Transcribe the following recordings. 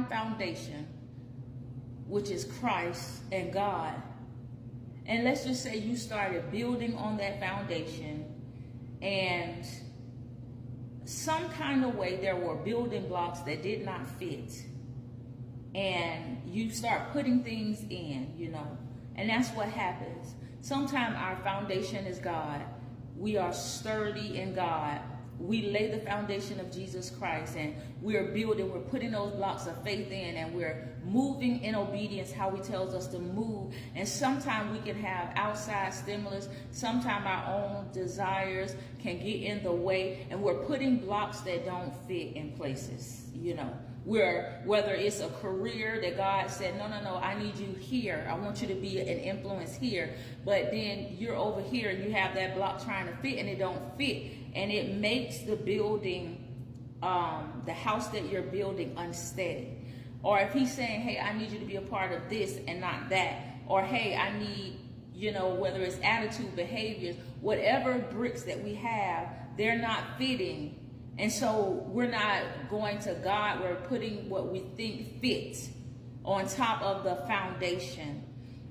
foundation, which is Christ and God, and let's just say you started building on that foundation, and some kind of way there were building blocks that did not fit, and you start putting things in, and that's what happens. Sometimes our foundation is God. We are sturdy in God. We lay the foundation of Jesus Christ, and we're building, we're putting those blocks of faith in, and we're moving in obedience how he tells us to move. And sometimes we can have outside stimulus. Sometimes our own desires can get in the way, and we're putting blocks that don't fit in places, whether it's a career that God said, no, I need you here. I want you to be an influence here. But then you're over here and you have that block trying to fit and it don't fit. And it makes the building, the house that you're building, unsteady. Or if he's saying, hey, I need you to be a part of this and not that. Or, hey, I need, whether it's attitude, behaviors, whatever bricks that we have, they're not fitting. And so we're not going to God. We're putting what we think fits on top of the foundation.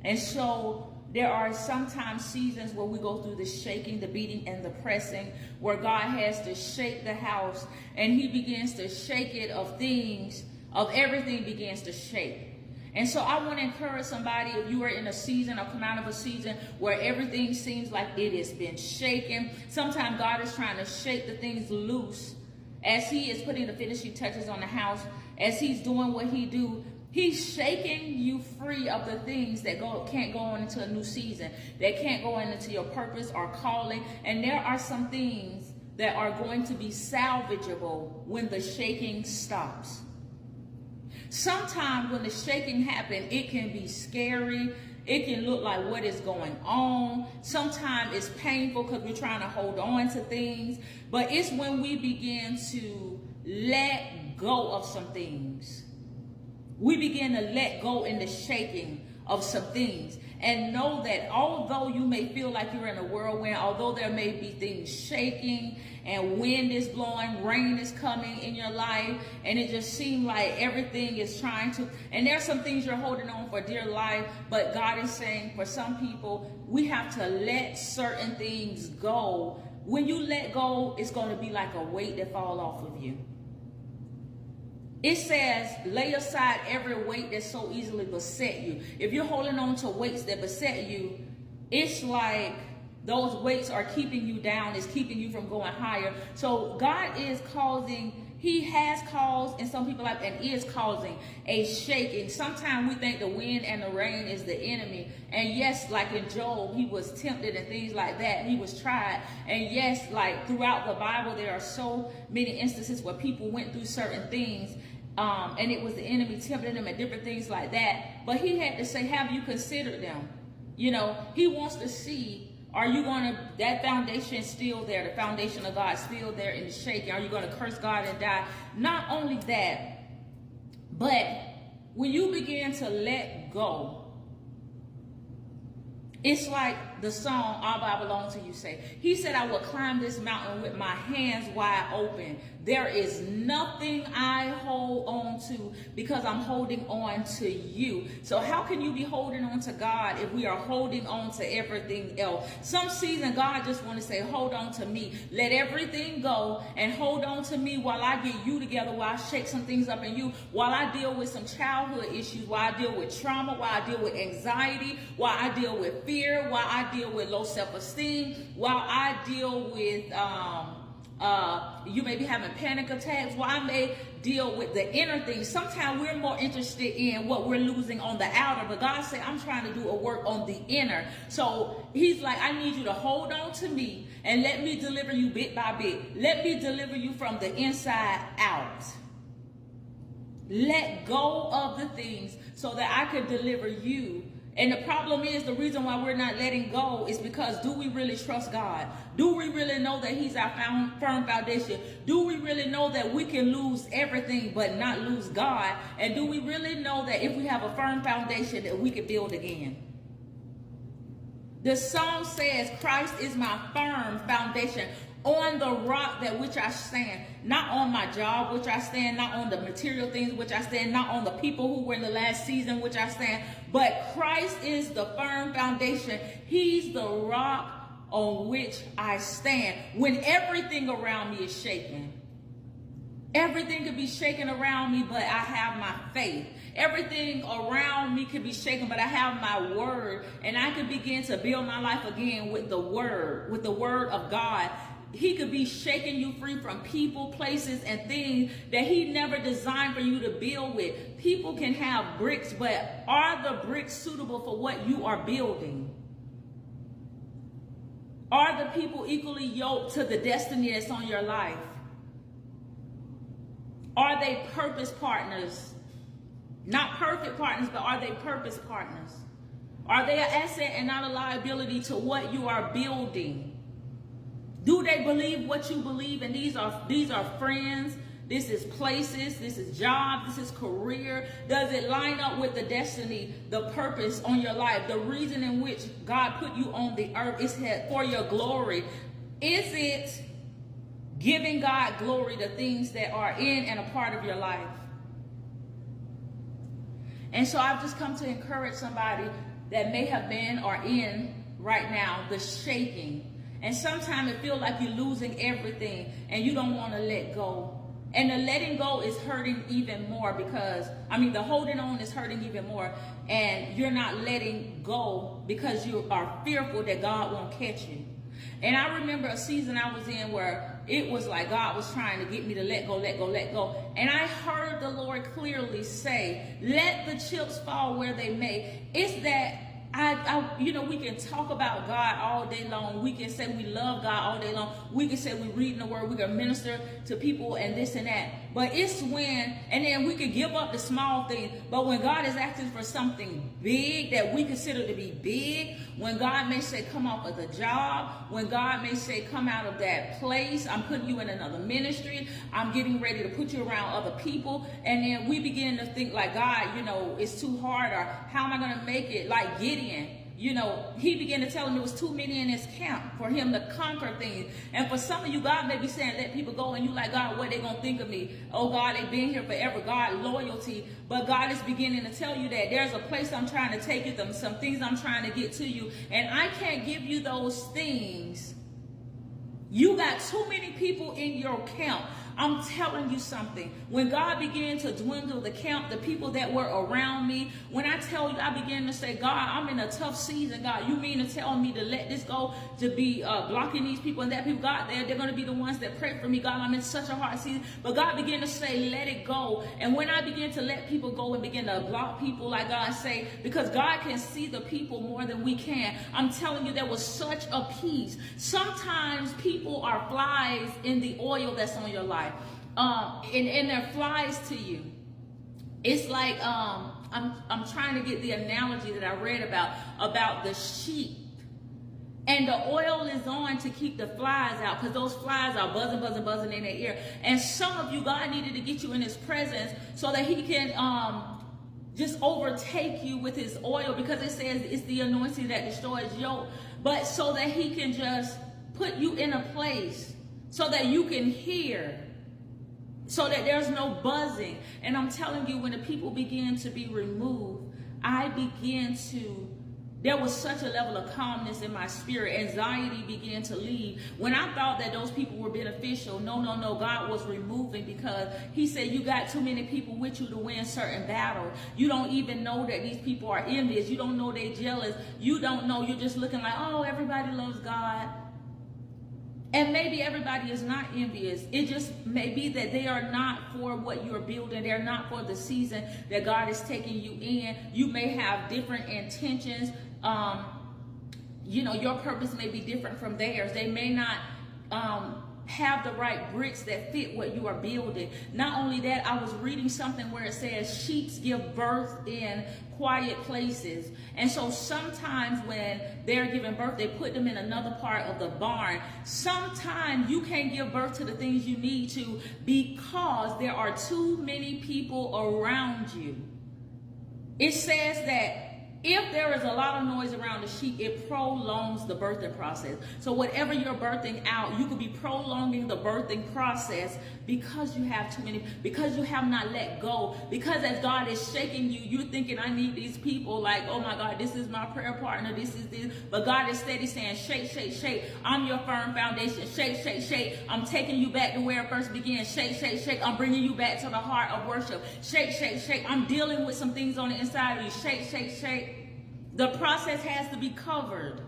And so there are sometimes seasons where we go through the shaking, the beating, and the pressing, where God has to shake the house, and he begins to shake it of things, of everything begins to shake. And so I want to encourage somebody, if you are in a season or come out of a season where everything seems like it has been shaken. Sometimes God is trying to shake the things loose as he is putting the finishing touches on the house, as he's doing what he do. He's shaking you free of the things that can't go on into a new season, that can't go into your purpose or calling. And there are some things that are going to be salvageable when the shaking stops. Sometimes when the shaking happens, it can be scary. It can look like what is going on. Sometimes it's painful because we're trying to hold on to things. But it's when we begin to let go of some things. We begin to let go in the shaking of some things, and know that although you may feel like you're in a whirlwind, although there may be things shaking and wind is blowing, rain is coming in your life, and it just seems like everything is trying to, and there's some things you're holding on for dear life, but God is saying for some people, we have to let certain things go. When you let go, it's going to be like a weight that falls off of you. It says, lay aside every weight that so easily beset you. If you're holding on to weights that beset you, it's like those weights are keeping you down. It's keeping you from going higher. So God is causing, he has caused in some people's life and is causing a shaking. Sometimes we think the wind and the rain is the enemy. And yes, like in Job, he was tempted and things like that. He was tried. And yes, like throughout the Bible, there are so many instances where people went through certain things. And it was the enemy tempting them and different things like that. But he had to say, have you considered them? He wants to see, are you going to, that foundation still there, the foundation of God still there in the shaking? Are you going to curse God and die? Not only that, but when you begin to let go, it's like the song, All I Belong to You say. He said, I will climb this mountain with my hands wide open. There is nothing I hold on to because I'm holding on to you. So how can you be holding on to God if we are holding on to everything else? Some season God just want to say, hold on to me. Let everything go and hold on to me while I get you together, while I shake some things up in you, while I deal with some childhood issues, while I deal with trauma, while I deal with anxiety, while I deal with fear, while I deal with low self-esteem, while I deal with you may be having panic attacks, while I may deal with the inner things. Sometimes we're more interested in what we're losing on the outer, but God said, I'm trying to do a work on the inner. So he's like, I need you to hold on to me and let me deliver you bit by bit. Let me deliver you from the inside out. Let go of the things so that I can deliver you. And the problem is, the reason why we're not letting go is because, do we really trust God? Do we really know that he's our firm foundation? Do we really know that we can lose everything but not lose God? And do we really know that if we have a firm foundation that we can build again? The song says, Christ is my firm foundation. On the rock that which I stand, not on my job which I stand, not on the material things which I stand, not on the people who were in the last season which I stand, but Christ is the firm foundation. He's the rock on which I stand. When everything around me is shaking, everything could be shaken around me, but I have my faith. Everything around me could be shaken, but I have my word, and I can begin to build my life again with the word of God. He could be shaking you free from people, places, and things that he never designed for you to build with. People can have bricks, but are the bricks suitable for what you are building? Are the people equally yoked to the destiny that's on your life? Are they purpose partners? Not perfect partners, but are they purpose partners? Are they an asset and not a liability to what you are building? Do they believe what you believe? And these are friends. This is places. This is jobs. This is career. Does it line up with the destiny, the purpose on your life? The reason in which God put you on the earth is for your glory. Is it giving God glory, the things that are in and a part of your life? And so I've just come to encourage somebody that may have been or in right now the shaking. And sometimes it feels like you're losing everything and you don't want to let go. And the letting go is hurting even more because, the holding on is hurting even more. And you're not letting go because you are fearful that God won't catch you. And I remember a season I was in where it was like God was trying to get me to let go, let go, let go. And I heard the Lord clearly say, let the chips fall where they may. It's that we can talk about God all day long. We can say we love God all day long. We can say we read in the word. We can minister to people and this and that. But it's and then we can give up the small things. But when God is asking for something big that we consider to be big, when God may say come off of the job, when God may say come out of that place, I'm putting you in another ministry, I'm getting ready to put you around other people, and then we begin to think like, God, it's too hard, or how am I going to make it? Like Gideon, he began to tell him there was too many in his camp for him to conquer things. And for some of you, God may be saying, let people go, and you like, God, what they going to think of me? Oh, God, they've been here forever. God, loyalty. But God is beginning to tell you that there's a place I'm trying to take you, some things I'm trying to get to you, and I can't give you those things. You got too many people in your camp. I'm telling you something. When God began to dwindle the camp, the people that were around me, when I tell you, I began to say, God, I'm in a tough season. God, you mean to tell me to let this go, to be blocking these people and that people? God, they're going to be the ones that pray for me. God, I'm in such a hard season. But God began to say, let it go. And when I began to let people go and begin to block people, like God say, because God can see the people more than we can, I'm telling you, there was such a peace. Sometimes people are flies in the oil that's on your life. And they're flies to you. It's like I'm trying to get the analogy that I read about the sheep. And the oil is on to keep the flies out, because those flies are buzzing, buzzing, buzzing in their ear. And some of you, God needed to get you in his presence so that he can just overtake you with his oil, because it says it's the anointing that destroys yoke. But so that he can just put you in a place so that you can hear, so that there's no buzzing. And I'm telling you, when the people begin to be removed, there was such a level of calmness in my spirit. Anxiety began to leave. When I thought that those people were beneficial, no, God was removing, because he said, you got too many people with you to win certain battles. You don't even know that these people are envious. You don't know they're jealous. You don't know. You're just looking like, oh, everybody loves God. And maybe everybody is not envious. It just may be that they are not for what you're building. They're not for the season that God is taking you in. You may have different intentions. Your purpose may be different from theirs. They may not have the right bricks that fit what you are building. Not only that, I was reading something where it says sheep give birth in quiet places. And so sometimes when they're giving birth, they put them in another part of the barn. Sometimes you can't give birth to the things you need to because there are too many people around you. It says that if there is a lot of noise around the sheep, it prolongs the birthing process. So whatever you're birthing out, you could be prolonging the birthing process because you have too many, because you have not let go. Because as God is shaking you, you're thinking, I need these people. Like, oh my God, this is my prayer partner. This is this. But God is steady saying, shake, shake, shake. I'm your firm foundation. Shake, shake, shake. I'm taking you back to where it first began. Shake, shake, shake. I'm bringing you back to the heart of worship. Shake, shake, shake. I'm dealing with some things on the inside of you. Shake, shake, shake. The process has to be covered.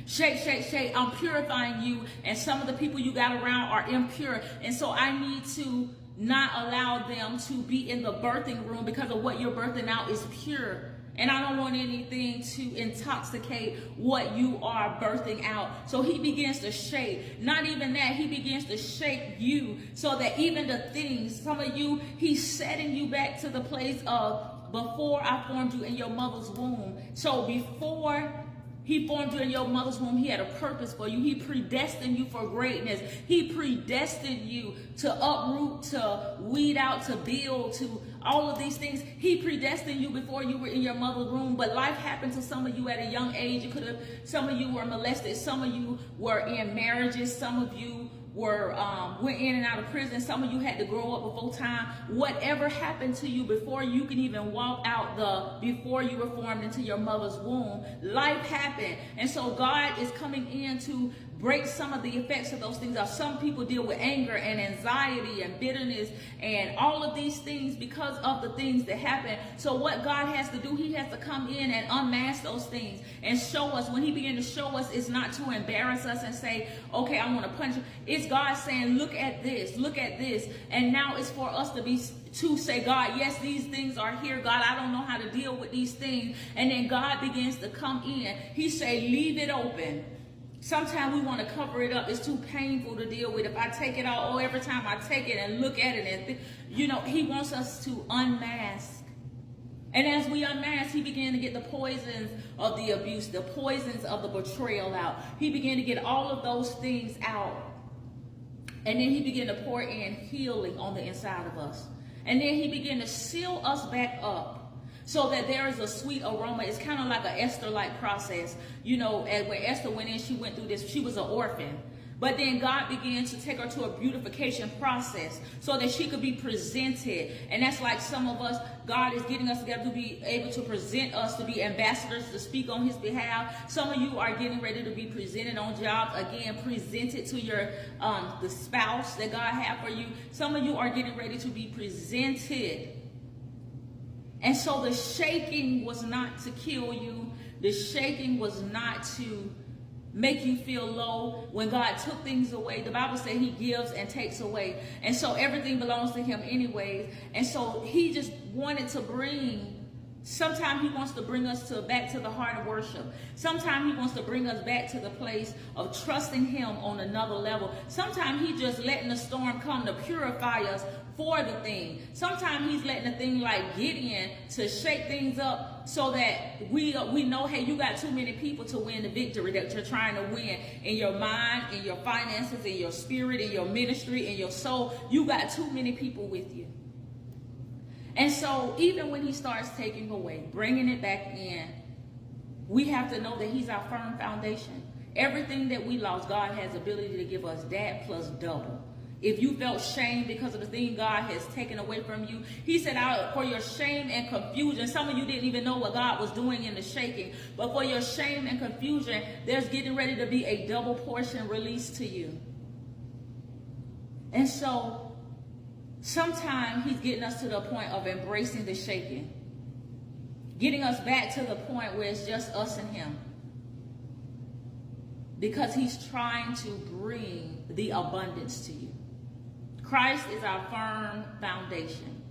Shake, shake, shake. I'm purifying you, and some of the people you got around are impure. And so I need to not allow them to be in the birthing room because of what you're birthing out is pure. And I don't want anything to intoxicate what you are birthing out. So he begins to shake. Not even that, he begins to shake you so that even the things, some of you, he's setting you back to the place of before I formed you in your mother's womb. So before he formed you in your mother's womb, he had a purpose for you. He predestined you for greatness. He predestined you to uproot, to weed out, to build, to all of these things. He predestined you before you were in your mother's womb. But life happened to some of you at a young age. Some of you were molested. Some of you were in marriages. Some of you went in and out of prison. Some of you had to grow up before time. Whatever happened to you before you can even walk out before you were formed into your mother's womb, life happened. And so God is coming in to break some of the effects of those things off. Some people deal with anger and anxiety and bitterness and all of these things because of the things that happen. So what God has to do, he has to come in and unmask those things and show us. When he began to show us, it's not to embarrass us and say, okay, I want to punch you. It's God saying, look at this, look at this. And now it's for us to say, God, yes, these things are here. God, I don't know how to deal with these things. And then God begins to come in. He say, leave it open. Sometimes we want to cover it up. It's too painful to deal with. If I take it out, every time I take it and look at it, and he wants us to unmask. And as we unmask, he began to get the poisons of the abuse, the poisons of the betrayal out. He began to get all of those things out. And then he began to pour in healing on the inside of us. And then he began to seal us back up, so that there is a sweet aroma. It's kind of like an Esther-like process. Where Esther went in, she went through this. She was an orphan. But then God began to take her to a beautification process so that she could be presented. And that's like some of us, God is getting us together to be able to present us, to be ambassadors, to speak on his behalf. Some of you are getting ready to be presented on jobs. Again, presented to your the spouse that God had for you. Some of you are getting ready to be presented. And so the shaking was not to kill you. The shaking was not to make you feel low. When God took things away, the Bible says he gives and takes away. And so everything belongs to him anyways. And so he just wanted to sometimes he wants to bring us back to the heart of worship. Sometimes he wants to bring us back to the place of trusting him on another level. Sometimes he's just letting the storm come to purify us for the thing. Sometimes he's letting a thing like Gideon to shake things up so that we know, hey, you got too many people to win the victory that you're trying to win in your mind, in your finances, in your spirit, in your ministry, in your soul. You got too many people with you. And so even when he starts taking away, bringing it back in, we have to know that he's our firm foundation. Everything that we lost, God has the ability to give us that plus double. If you felt shame because of the thing God has taken away from you, he said, for your shame and confusion, some of you didn't even know what God was doing in the shaking, but for your shame and confusion, there's getting ready to be a double portion released to you. And so sometimes he's getting us to the point of embracing the shaking, getting us back to the point where it's just us and him, because he's trying to bring the abundance to you. Christ is our firm foundation.